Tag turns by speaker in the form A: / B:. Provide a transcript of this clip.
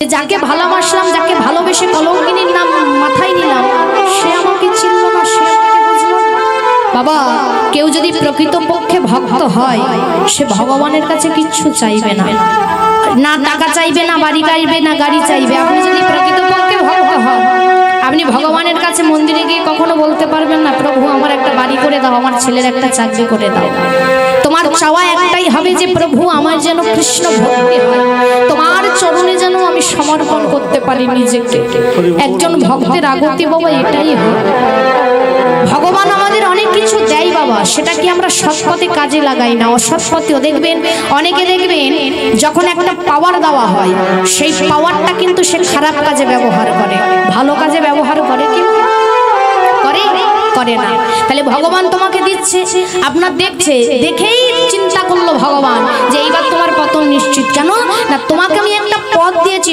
A: যাকে ভালোবাসলাম, যাকে ভালোবেসে কলঙ্কিনীর নাম মাথায় নিলাম, সে আমাকে চিনল না, সে আমাকে বুঝলো না। বাবা, কেউ যদি প্রকৃতপক্ষে ভক্ত হয়, সে ভগবানের কাছে কিচ্ছু চাইবে না, না টাকা চাইবে, না বাড়ি চাইবে, না গাড়ি চাইবে। আপনি যদি প্রকৃতপক্ষে ভক্ত হন, আপনি ভগবানের কাছে মন্দিরে গিয়ে কখনো বলতে পারবেন না, প্রভু আমার একটা বাড়ি করে দাও, আমার ছেলের একটা চাকরি করে দাও। তোমার চাওয়া একটাই হবে যে প্রভু আমার যেন কৃষ্ণ ভক্তি হয়, তোমার চরণে যেন আমি সমর্পণ করতে পারি নিজেকে। একজন ভক্তের আগতি বাবা এটাই হয়। ভগবান আমাদের অনেক কিছু দেয় বাবা, সেটা কি আমরা সৎ পথে কাজে লাগাই না, অসৎ পথেও দেখবেন অনেকে দেখবেন যখন একটা পাওয়ার দেওয়া হয়, সেই পাওয়ারটা কিন্তু সে খারাপ কাজে ব্যবহার করে। ভালো কাজে ব্যবহার করে কি করে? করে না। তাহলে ভগবান তোমাকে দিচ্ছে, আপনার দেখছে, দেখেই চিন্তা করলো ভগবান যে এইবার তোমার পতন নিশ্চিত। কেন না? তোমাকে আমি একটা পথ দিয়েছি।